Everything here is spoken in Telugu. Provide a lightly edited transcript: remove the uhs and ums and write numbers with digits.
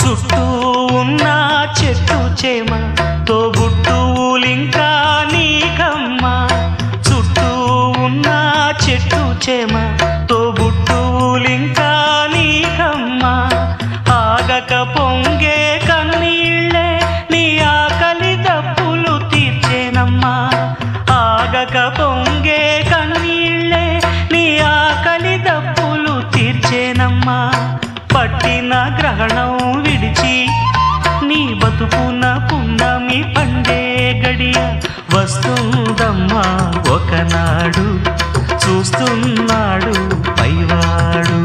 చుట్టూ ఉన్న చెట్టు చేమ తోబుట్టువులింకా నీకమ్మా. చుట్టూ ఉన్న చెట్టు చేమ తోబుట్టువులింకా నీకమ్మా. ఆగక పొంగే కన్నీళ్ళే నీ ఆకలి దప్పులు తీర్చేనమ్మా. ఆగక పొంగే కన్నీళ్ళే నీ ఆకలి దప్పులు తీర్చేనమ్మా. పట్టిన గ్రహణం విడిచి నీ బతుకున పున్నమి పండే గడియ వస్తుందమ్మా ఒకనాడు, చూస్తున్నాడు పైవాడు.